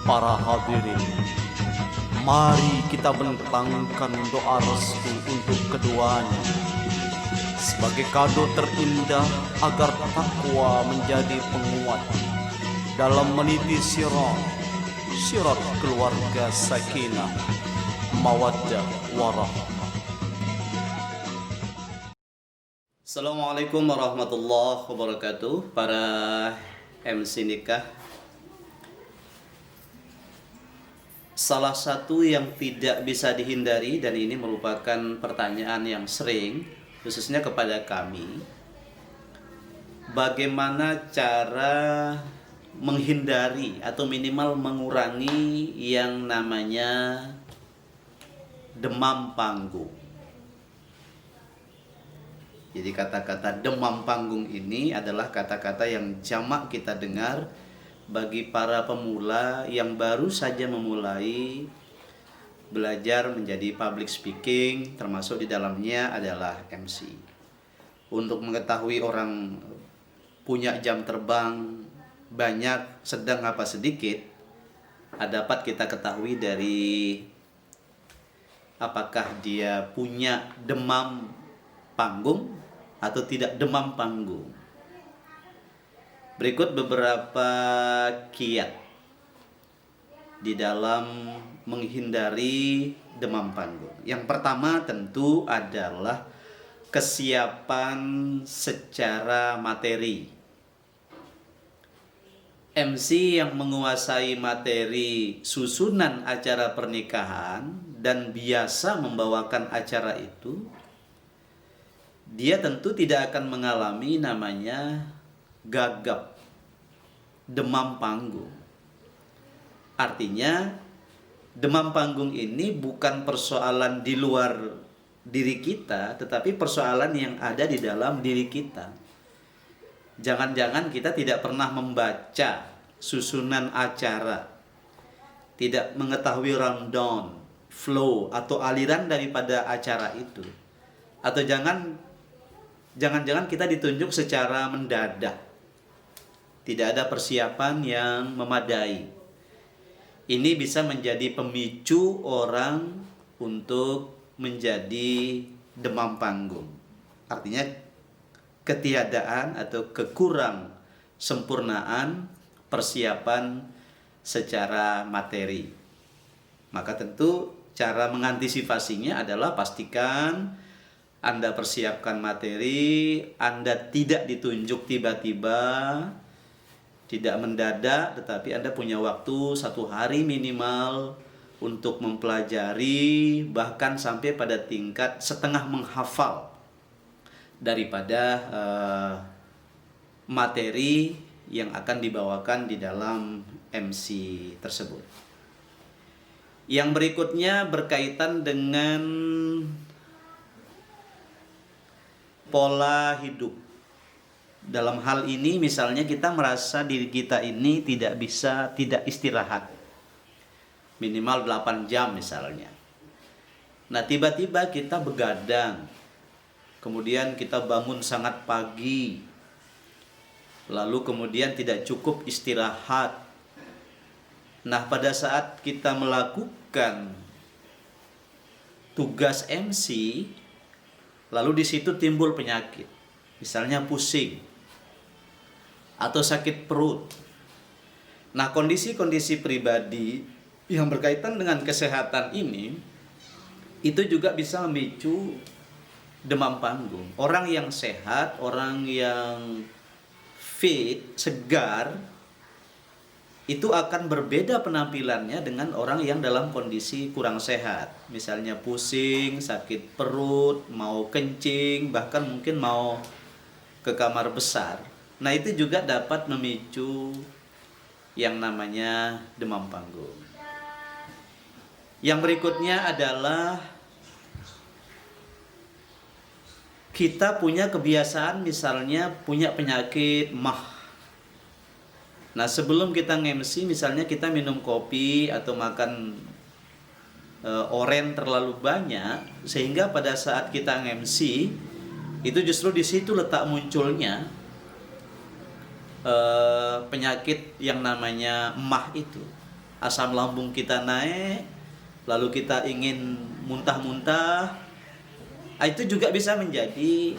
Para hadirin, mari kita bentangkan doa restu untuk keduanya sebagai kado terindah agar takwa menjadi penguat dalam meniti syirat keluarga sakinah, mawaddah warahmah. Assalamualaikum warahmatullahi wabarakatuh. Para MC nikah, salah satu yang tidak bisa dihindari, dan ini merupakan pertanyaan yang sering khususnya kepada kami, bagaimana cara menghindari atau minimal mengurangi yang namanya demam panggung. Jadi kata-kata demam panggung ini adalah kata-kata yang jamak kita dengar bagi para pemula yang baru saja memulai belajar menjadi public speaking, termasuk di dalamnya adalah MC. Untuk mengetahui orang punya jam terbang banyak, sedang apa sedikit, dapat kita ketahui dari apakah dia punya demam panggung atau tidak demam panggung. Berikut beberapa kiat di dalam menghindari demam panggung. Yang pertama tentu adalah kesiapan secara materi. MC yang menguasai materi susunan acara pernikahan dan biasa membawakan acara itu, dia tentu tidak akan mengalami namanya gagap, demam panggung. Artinya demam panggung ini bukan persoalan di luar diri kita, tetapi persoalan yang ada di dalam diri kita. Jangan-jangan kita tidak pernah membaca susunan acara, tidak mengetahui rundown, flow atau aliran daripada acara itu. Atau jangan-jangan kita ditunjuk secara mendadak, tidak ada persiapan yang memadai. Ini bisa menjadi pemicu orang untuk menjadi demam panggung. Artinya ketiadaan atau kekurang sempurnaan persiapan secara materi. Maka tentu cara mengantisipasinya adalah pastikan Anda persiapkan materi, Anda tidak ditunjuk tiba-tiba, tidak mendadak, tetapi Anda punya waktu 1 hari minimal untuk mempelajari, bahkan sampai pada tingkat setengah menghafal daripada materi yang akan dibawakan di dalam MC tersebut. Yang berikutnya berkaitan dengan pola hidup. Dalam hal ini misalnya kita merasa diri kita ini tidak istirahat. Minimal 8 jam misalnya. Nah, tiba-tiba kita begadang. Kemudian kita bangun sangat pagi. Lalu kemudian tidak cukup istirahat. Nah, pada saat kita melakukan tugas MC, lalu di situ timbul penyakit, misalnya pusing atau sakit perut. Nah, kondisi-kondisi pribadi yang berkaitan dengan kesehatan ini itu juga bisa memicu demam panggung. Orang yang sehat, orang yang fit, segar, itu akan berbeda penampilannya dengan orang yang dalam kondisi kurang sehat. Misalnya pusing, sakit perut, mau kencing, bahkan mungkin mau ke kamar besar. Nah, itu juga dapat memicu yang namanya demam panggung. Yang berikutnya adalah kita punya kebiasaan misalnya punya penyakit MAH. Nah, sebelum kita nge-MC misalnya kita minum kopi atau makan oren terlalu banyak, sehingga pada saat kita nge-MC itu justru di situ letak munculnya penyakit yang namanya MAH itu. asam lambung kita naik, lalu kita ingin muntah-muntah, itu juga bisa menjadi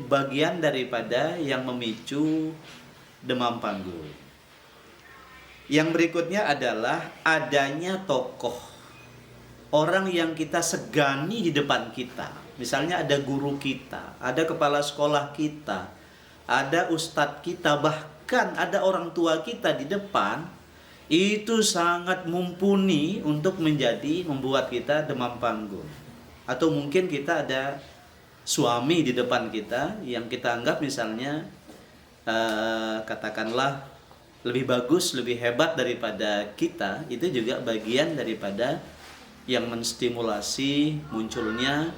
bagian daripada yang memicu demam panggung. Yang berikutnya adalah adanya tokoh, orang yang kita segani di depan kita. Misalnya ada guru kita, ada kepala sekolah kita, ada ustadz kita, bahkan ada orang tua kita di depan. Itu sangat mumpuni untuk membuat kita demam panggung. Atau mungkin kita ada suami di depan kita yang kita anggap misalnya katakanlah lebih bagus, lebih hebat daripada kita. Itu juga bagian daripada yang menstimulasi munculnya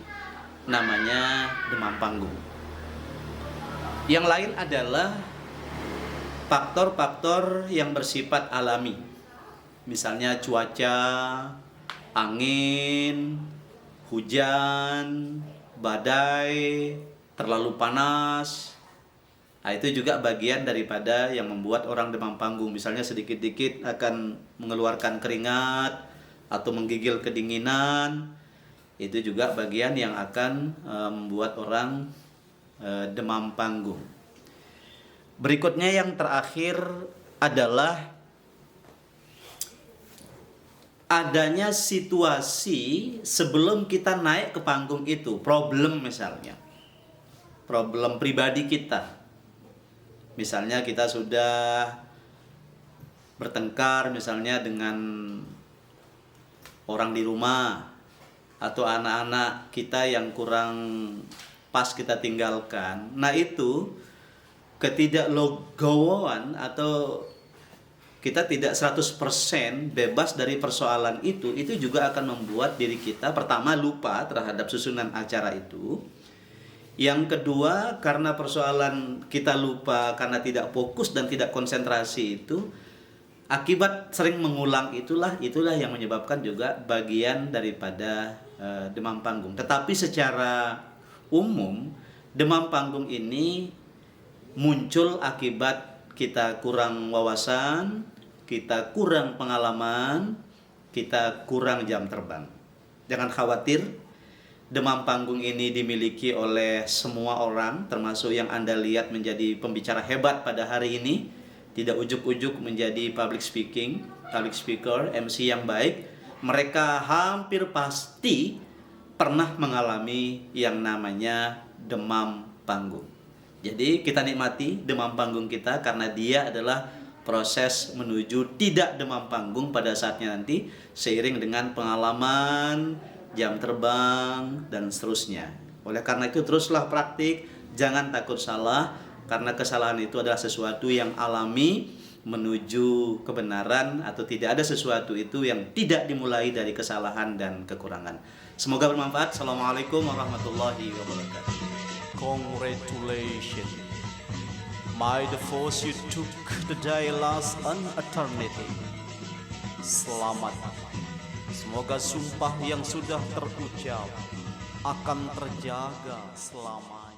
namanya demam panggung. Yang lain adalah faktor-faktor yang bersifat alami. Misalnya cuaca, angin, hujan, badai, terlalu panas. Nah, itu juga bagian daripada yang membuat orang demam panggung. Misalnya sedikit-dikit akan mengeluarkan keringat atau menggigil kedinginan. Itu juga bagian yang akan membuat orang demam panggung. Berikutnya yang terakhir adalah adanya situasi sebelum kita naik ke panggung itu, problem misalnya. Problem pribadi kita. Misalnya kita sudah bertengkar misalnya dengan orang di rumah atau anak-anak kita yang kurang pas kita tinggalkan. Nah, itu ketidaklegowoan atau kita tidak 100% bebas dari persoalan itu juga akan membuat diri kita pertama lupa terhadap susunan acara itu. Yang kedua, karena persoalan kita lupa karena tidak fokus dan tidak konsentrasi itu, akibat sering mengulang itulah yang menyebabkan juga bagian daripada demam panggung. Tetapi secara umum demam panggung ini muncul akibat kita kurang wawasan, kita kurang pengalaman, kita kurang jam terbang. Jangan khawatir, demam panggung ini dimiliki oleh semua orang, termasuk yang Anda lihat menjadi pembicara hebat pada hari ini. Tidak ujuk-ujuk menjadi public speaker, MC yang baik. Mereka hampir pasti pernah mengalami yang namanya demam panggung. Jadi kita nikmati demam panggung kita karena dia adalah proses menuju tidak demam panggung pada saatnya nanti, seiring dengan pengalaman, jam terbang, dan seterusnya. Oleh karena itu teruslah praktik, jangan takut salah, karena kesalahan itu adalah sesuatu yang alami menuju kebenaran, atau tidak ada sesuatu itu yang tidak dimulai dari kesalahan dan kekurangan. Semoga bermanfaat. Assalamualaikum warahmatullahi wabarakatuh. Congratulations, my the force you took the day last an eternity. Selamat. Semoga sumpah yang sudah terucap akan terjaga selamanya.